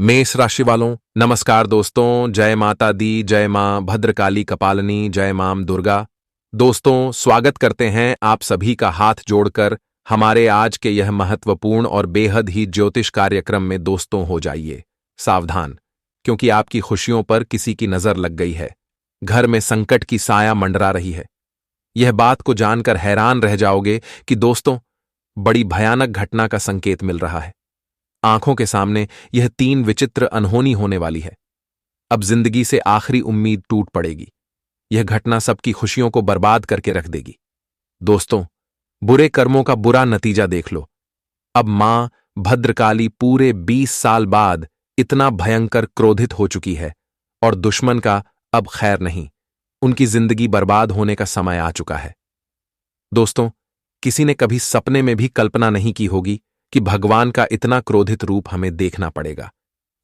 मेष राशि वालों, नमस्कार दोस्तों। जय माता दी, जय मां भद्रकाली कपालिनी, जय मां दुर्गा। दोस्तों, स्वागत करते हैं आप सभी का हाथ जोड़कर हमारे आज के यह महत्वपूर्ण और बेहद ही ज्योतिष कार्यक्रम में। दोस्तों, हो जाइए सावधान, क्योंकि आपकी खुशियों पर किसी की नजर लग गई है। घर में संकट की साया मंडरा रही है। यह बात को जानकर हैरान रह जाओगे कि दोस्तों, बड़ी भयानक घटना का संकेत मिल रहा है। आंखों के सामने यह तीन विचित्र अनहोनी होने वाली है। अब जिंदगी से आखिरी उम्मीद टूट पड़ेगी। यह घटना सबकी खुशियों को बर्बाद करके रख देगी। दोस्तों, बुरे कर्मों का बुरा नतीजा देख लो। अब मां भद्रकाली पूरे 20 साल बाद इतना भयंकर क्रोधित हो चुकी है और दुश्मन का अब खैर नहीं। उनकी जिंदगी बर्बाद होने का समय आ चुका है। दोस्तों, किसी ने कभी सपने में भी कल्पना नहीं की होगी कि भगवान का इतना क्रोधित रूप हमें देखना पड़ेगा।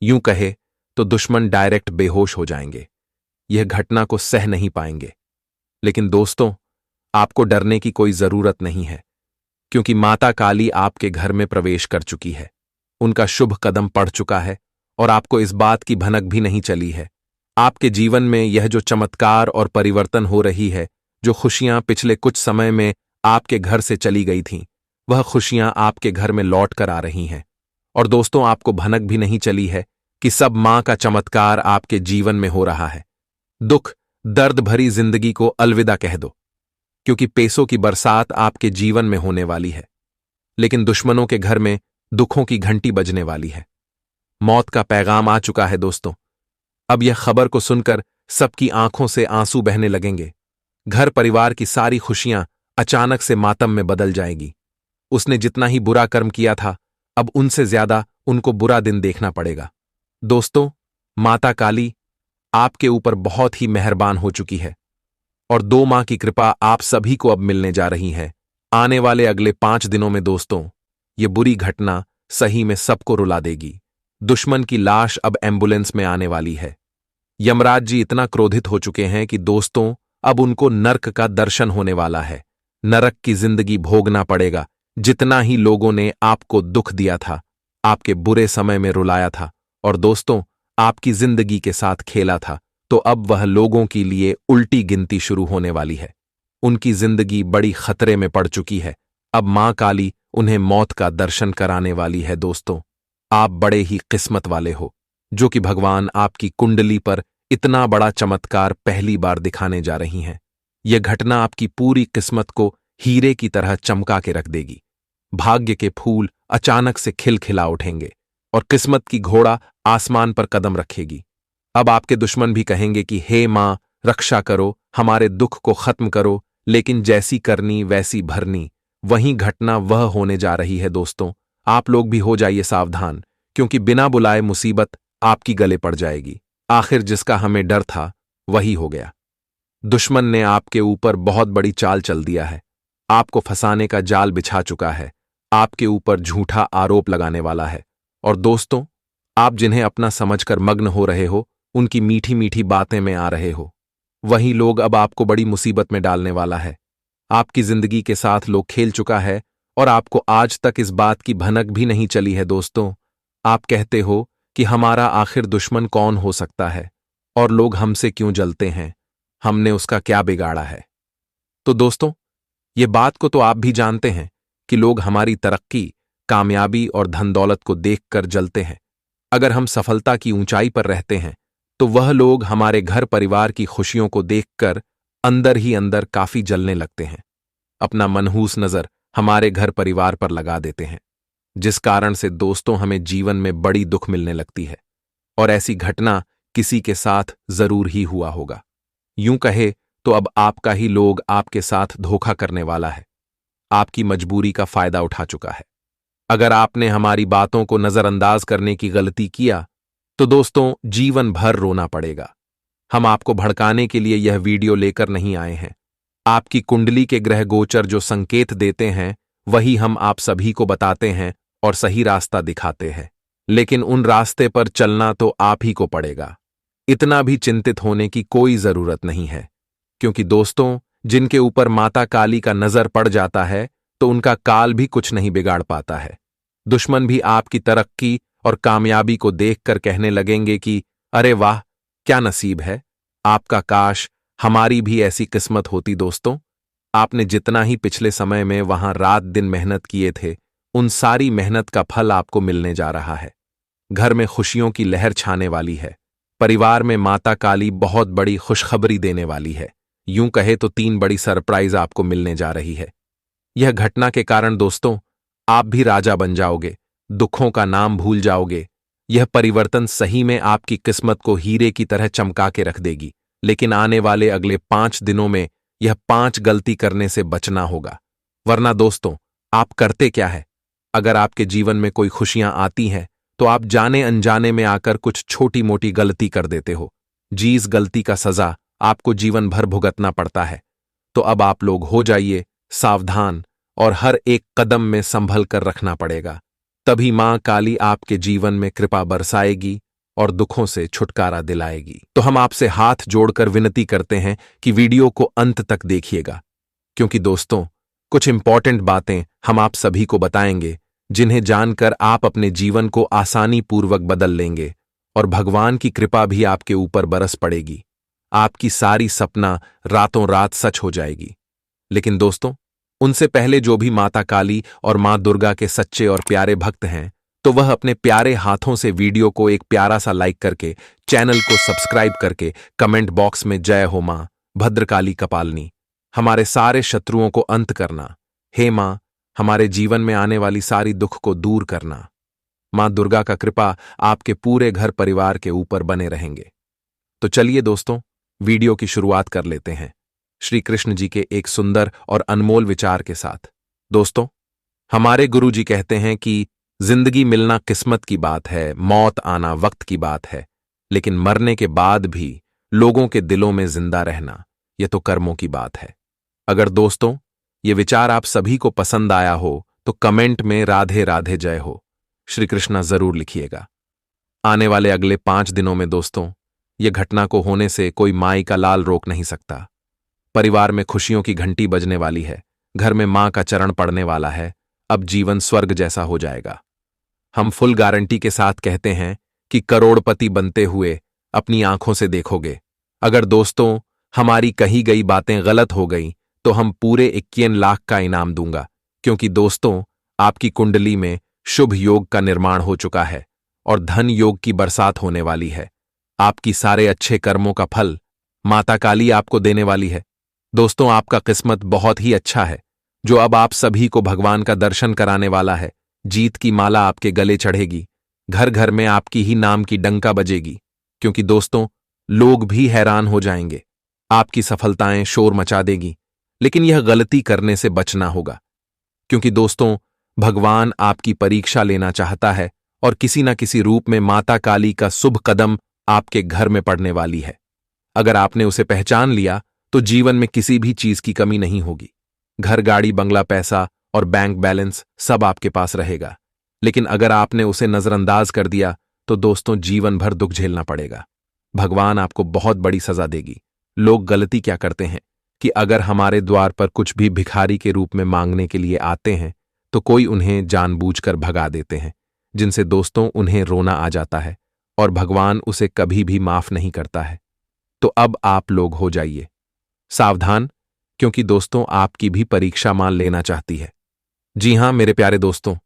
यूं कहे तो दुश्मन डायरेक्ट बेहोश हो जाएंगे। यह घटना को सह नहीं पाएंगे। लेकिन दोस्तों, आपको डरने की कोई जरूरत नहीं है, क्योंकि माता काली आपके घर में प्रवेश कर चुकी है। उनका शुभ कदम पड़ चुका है और आपको इस बात की भनक भी नहीं चली है। आपके जीवन में यह जो चमत्कार और परिवर्तन हो रही है, जो खुशियां पिछले कुछ समय में आपके घर से चली गई थीं, वह खुशियां आपके घर में लौट कर आ रही हैं। और दोस्तों, आपको भनक भी नहीं चली है कि सब मां का चमत्कार आपके जीवन में हो रहा है। दुख दर्द भरी जिंदगी को अलविदा कह दो, क्योंकि पैसों की बरसात आपके जीवन में होने वाली है। लेकिन दुश्मनों के घर में दुखों की घंटी बजने वाली है। मौत का पैगाम आ चुका है दोस्तों। अब यह खबर को सुनकर सबकी आंखों से आंसू बहने लगेंगे। घर परिवार की सारी खुशियां अचानक से मातम में बदल जाएगी। उसने जितना ही बुरा कर्म किया था, अब उनसे ज्यादा उनको बुरा दिन देखना पड़ेगा। दोस्तों, माता काली आपके ऊपर बहुत ही मेहरबान हो चुकी है और 2 माह की कृपा आप सभी को अब मिलने जा रही है। आने वाले अगले 5 दिनों में दोस्तों, ये बुरी घटना सही में सबको रुला देगी। दुश्मन की लाश अब एम्बुलेंस में आने वाली है। यमराज जी इतना क्रोधित हो चुके हैं कि दोस्तों, अब उनको नरक का दर्शन होने वाला है। नरक की जिंदगी भोगना पड़ेगा। जितना ही लोगों ने आपको दुख दिया था, आपके बुरे समय में रुलाया था और दोस्तों, आपकी जिंदगी के साथ खेला था, तो अब वह लोगों के लिए उल्टी गिनती शुरू होने वाली है। उनकी जिंदगी बड़ी खतरे में पड़ चुकी है। अब मां काली उन्हें मौत का दर्शन कराने वाली है। दोस्तों, आप बड़े ही किस्मत वाले हो, जो कि भगवान आपकी कुंडली पर इतना बड़ा चमत्कार पहली बार दिखाने जा रही हैं। यह घटना आपकी पूरी किस्मत को हीरे की तरह चमका के रख देगी। भाग्य के फूल अचानक से खिलखिला उठेंगे और किस्मत की घोड़ा आसमान पर कदम रखेगी। अब आपके दुश्मन भी कहेंगे कि हे मां, रक्षा करो, हमारे दुख को खत्म करो, लेकिन जैसी करनी वैसी भरनी। वही घटना वह होने जा रही है। दोस्तों, आप लोग भी हो जाइए सावधान, क्योंकि बिना बुलाए मुसीबत आपकी गले पड़ जाएगी। आखिर जिसका हमें डर था वही हो गया। दुश्मन ने आपके ऊपर बहुत बड़ी चाल चल दिया है। आपको फंसाने का जाल बिछा चुका है। आपके ऊपर झूठा आरोप लगाने वाला है। और दोस्तों, आप जिन्हें अपना समझकर मग्न हो रहे हो, उनकी मीठी मीठी बातें में आ रहे हो, वही लोग अब आपको बड़ी मुसीबत में डालने वाला है। आपकी जिंदगी के साथ लोग खेल चुका है और आपको आज तक इस बात की भनक भी नहीं चली है। दोस्तों, आप कहते हो कि हमारा आखिर दुश्मन कौन हो सकता है और लोग हमसे क्यों जलते हैं, हमने उसका क्या बिगाड़ा है। तो दोस्तों, ये बात को तो आप भी जानते हैं कि लोग हमारी तरक्की, कामयाबी और धन दौलत को देखकर जलते हैं। अगर हम सफलता की ऊंचाई पर रहते हैं, तो वह लोग हमारे घर परिवार की खुशियों को देखकर अंदर ही अंदर काफी जलने लगते हैं। अपना मनहूस नजर हमारे घर परिवार पर लगा देते हैं, जिस कारण से दोस्तों हमें जीवन में बड़ी दुख मिलने लगती है। और ऐसी घटना किसी के साथ जरूर ही हुआ होगा। यूं कहे तो अब आपका ही लोग आपके साथ धोखा करने वाला है। आपकी मजबूरी का फायदा उठा चुका है। अगर आपने हमारी बातों को नजरअंदाज करने की गलती किया, तो दोस्तों, जीवन भर रोना पड़ेगा। हम आपको भड़काने के लिए यह वीडियो लेकर नहीं आए हैं। आपकी कुंडली के ग्रह गोचर जो संकेत देते हैं, वही हम आप सभी को बताते हैं और सही रास्ता दिखाते हैं। लेकिन उन रास्ते पर चलना तो आप ही को पड़ेगा। इतना भी चिंतित होने की कोई जरूरत नहीं है, क्योंकि दोस्तों, जिनके ऊपर माता काली का नजर पड़ जाता है, तो उनका काल भी कुछ नहीं बिगाड़ पाता है। दुश्मन भी आपकी तरक्की और कामयाबी को देखकर कहने लगेंगे कि अरे वाह, क्या नसीब है आपका, काश हमारी भी ऐसी किस्मत होती। दोस्तों, आपने जितना ही पिछले समय में वहां रात दिन मेहनत किए थे, उन सारी मेहनत का फल आपको मिलने जा रहा है। घर में खुशियों की लहर छाने वाली है। परिवार में माता काली बहुत बड़ी खुशखबरी देने वाली है। यूं कहे तो 3 बड़ी सरप्राइज आपको मिलने जा रही है। यह घटना के कारण दोस्तों, आप भी राजा बन जाओगे, दुखों का नाम भूल जाओगे। यह परिवर्तन सही में आपकी किस्मत को हीरे की तरह चमका के रख देगी। लेकिन आने वाले अगले 5 दिनों में यह 5 गलती करने से बचना होगा। वरना दोस्तों, आप करते क्या है? अगर आपके जीवन में कोई खुशियां आती हैं तो आप जाने अनजाने में आकर कुछ छोटी मोटी गलती कर देते हो। जी, इस गलती का सजा आपको जीवन भर भुगतना पड़ता है। तो अब आप लोग हो जाइए सावधान और हर एक कदम में संभल कर रखना पड़ेगा। तभी मां काली आपके जीवन में कृपा बरसाएगी और दुखों से छुटकारा दिलाएगी। तो हम आपसे हाथ जोड़कर विनती करते हैं कि वीडियो को अंत तक देखिएगा, क्योंकि दोस्तों, कुछ इंपॉर्टेंट बातें हम आप सभी को बताएंगे जिन्हें जानकर आप अपने जीवन को आसानी पूर्वक बदल लेंगे और भगवान की कृपा भी आपके ऊपर बरस पड़ेगी। आपकी सारी सपना रातों रात सच हो जाएगी। लेकिन दोस्तों, उनसे पहले जो भी माता काली और मां दुर्गा के सच्चे और प्यारे भक्त हैं, तो वह अपने प्यारे हाथों से वीडियो को एक प्यारा सा लाइक करके, चैनल को सब्सक्राइब करके कमेंट बॉक्स में जय हो मां भद्रकाली कपालनी, हमारे सारे शत्रुओं को अंत करना, हे मां हमारे जीवन में आने वाली सारी दुख को दूर करना। मां दुर्गा का कृपा आपके पूरे घर परिवार के ऊपर बने रहेंगे। तो चलिए दोस्तों, वीडियो की शुरुआत कर लेते हैं श्री कृष्ण जी के एक सुंदर और अनमोल विचार के साथ। दोस्तों, हमारे गुरु जी कहते हैं कि जिंदगी मिलना किस्मत की बात है, मौत आना वक्त की बात है, लेकिन मरने के बाद भी लोगों के दिलों में जिंदा रहना, यह तो कर्मों की बात है। अगर दोस्तों ये विचार आप सभी को पसंद आया हो तो कमेंट में राधे राधे जय हो श्री कृष्णा जरूर लिखिएगा। आने वाले अगले 5 दिनों में दोस्तों, यह घटना को होने से कोई माई का लाल रोक नहीं सकता। परिवार में खुशियों की घंटी बजने वाली है, घर में मां का चरण पड़ने वाला है। अब जीवन स्वर्ग जैसा हो जाएगा। हम फुल गारंटी के साथ कहते हैं कि करोड़पति बनते हुए अपनी आंखों से देखोगे। अगर दोस्तों हमारी कही गई बातें गलत हो गई तो हम पूरे 51 लाख का इनाम दूंगा, क्योंकि दोस्तों आपकी कुंडली में शुभ योग का निर्माण हो चुका है और धन योग की बरसात होने वाली है। आपकी सारे अच्छे कर्मों का फल माता काली आपको देने वाली है। दोस्तों, आपका किस्मत बहुत ही अच्छा है, जो अब आप सभी को भगवान का दर्शन कराने वाला है। जीत की माला आपके गले चढ़ेगी, घर घर में आपकी ही नाम की डंका बजेगी, क्योंकि दोस्तों लोग भी हैरान हो जाएंगे। आपकी सफलताएं शोर मचा देगी, लेकिन यह गलती करने से बचना होगा, क्योंकि दोस्तों भगवान आपकी परीक्षा लेना चाहता है और किसी न किसी रूप में माता काली का शुभ कदम आपके घर में पड़ने वाली है। अगर आपने उसे पहचान लिया तो जीवन में किसी भी चीज की कमी नहीं होगी। घर, गाड़ी, बंगला, पैसा और बैंक बैलेंस सब आपके पास रहेगा। लेकिन अगर आपने उसे नजरअंदाज कर दिया तो दोस्तों जीवन भर दुख झेलना पड़ेगा। भगवान आपको बहुत बड़ी सजा देगी। लोग गलती क्या करते हैं कि अगर हमारे द्वार पर कुछ भी भिखारी के रूप में मांगने के लिए आते हैं तो कोई उन्हें जानबूझकर भगा देते हैं, जिनसे दोस्तों उन्हें रोना आ जाता है और भगवान उसे कभी भी माफ नहीं करता है। तो अब आप लोग हो जाइए सावधान, क्योंकि दोस्तों आपकी भी परीक्षा मान लेना चाहती है। जी हां मेरे प्यारे दोस्तों,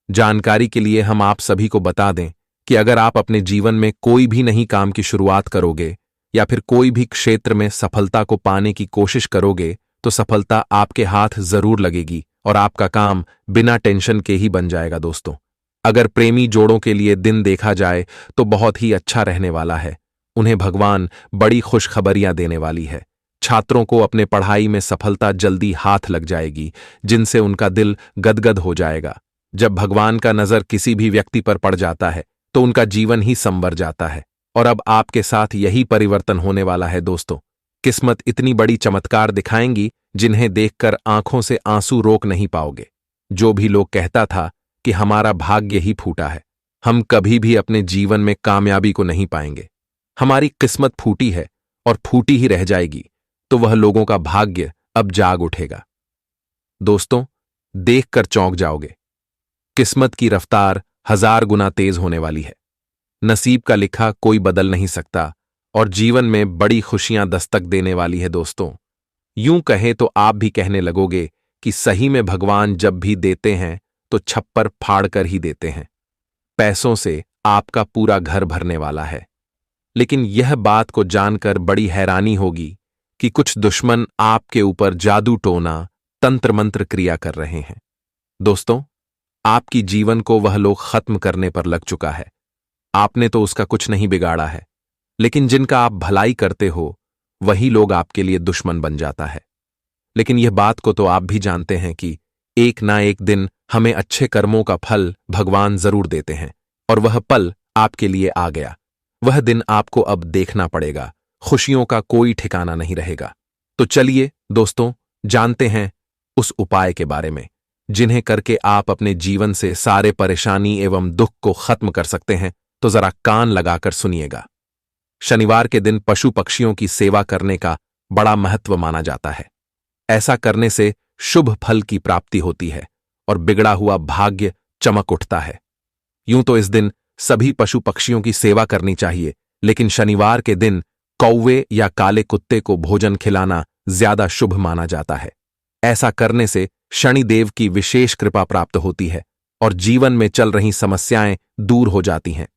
जानकारी के लिए हम आप सभी को बता दें कि अगर आप अपने जीवन में कोई भी नई काम की शुरुआत करोगे या फिर कोई भी क्षेत्र में सफलता को पाने की कोशिश करोगे तो सफलता आपके हाथ जरूर लगेगी और आपका काम बिना टेंशन के ही बन जाएगा। दोस्तों, अगर प्रेमी जोड़ों के लिए दिन देखा जाए तो बहुत ही अच्छा रहने वाला है। उन्हें भगवान बड़ी खुशखबरियां देने वाली है। छात्रों को अपने पढ़ाई में सफलता जल्दी हाथ लग जाएगी, जिनसे उनका दिल गदगद हो जाएगा। जब भगवान का नजर किसी भी व्यक्ति पर पड़ जाता है तो उनका जीवन ही संवर जाता है, और अब आपके साथ यही परिवर्तन होने वाला है। दोस्तों, किस्मत इतनी बड़ी चमत्कार दिखाएंगी जिन्हें देखकर आंखों से आंसू रोक नहीं पाओगे। जो भी लोग कहता था कि हमारा भाग्य ही फूटा है, हम कभी भी अपने जीवन में कामयाबी को नहीं पाएंगे। हमारी किस्मत फूटी है और फूटी ही रह जाएगी, तो वह लोगों का भाग्य अब जाग उठेगा। दोस्तों, देखकर चौंक जाओगे। किस्मत की रफ्तार 1000 गुना तेज होने वाली है। नसीब का लिखा कोई बदल नहीं सकता और जीवन में बड़ी खुशियां दस्तक देने वाली है दोस्तों। यूं कहें तो आप भी कहने लगोगे कि सही में भगवान जब भी देते हैं तो छप्पर फाड़ कर ही देते हैं। पैसों से आपका पूरा घर भरने वाला है। लेकिन यह बात को जानकर बड़ी हैरानी होगी कि कुछ दुश्मन आपके ऊपर जादू टोना, तंत्र मंत्र क्रिया कर रहे हैं। दोस्तों, आपकी जीवन को वह लोग खत्म करने पर लग चुका है। आपने तो उसका कुछ नहीं बिगाड़ा है, लेकिन जिनका आप भलाई करते हो वही लोग आपके लिए दुश्मन बन जाता है। लेकिन यह बात को तो आप भी जानते हैं कि एक ना एक दिन हमें अच्छे कर्मों का फल भगवान जरूर देते हैं, और वह पल आपके लिए आ गया। वह दिन आपको अब देखना पड़ेगा। खुशियों का कोई ठिकाना नहीं रहेगा। तो चलिए दोस्तों, जानते हैं उस उपाय के बारे में जिन्हें करके आप अपने जीवन से सारे परेशानी एवं दुख को खत्म कर सकते हैं। तो जरा कान लगाकर सुनिएगा। शनिवार के दिन पशु पक्षियों की सेवा करने का बड़ा महत्व माना जाता है। ऐसा करने से शुभ फल की प्राप्ति होती है और बिगड़ा हुआ भाग्य चमक उठता है। यूं तो इस दिन सभी पशु पक्षियों की सेवा करनी चाहिए, लेकिन शनिवार के दिन कौवे या काले कुत्ते को भोजन खिलाना ज्यादा शुभ माना जाता है। ऐसा करने से शनिदेव की विशेष कृपा प्राप्त होती है और जीवन में चल रही समस्याएं दूर हो जाती हैं।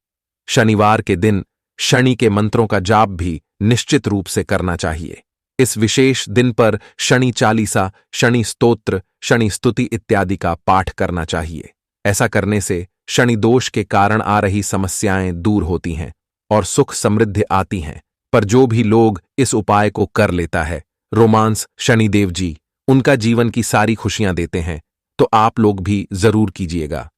शनिवार के दिन शनि के मंत्रों का जाप भी निश्चित रूप से करना चाहिए। इस विशेष दिन पर शनि चालीसा, शनि स्तोत्र, शनि स्तुति इत्यादि का पाठ करना चाहिए। ऐसा करने से शनि दोष के कारण आ रही समस्याएं दूर होती हैं और सुख समृद्धि आती हैं। पर जो भी लोग इस उपाय को कर लेता है, रोमांस शनिदेव जी उनका जीवन की सारी खुशियां देते हैं। तो आप लोग भी जरूर कीजिएगा।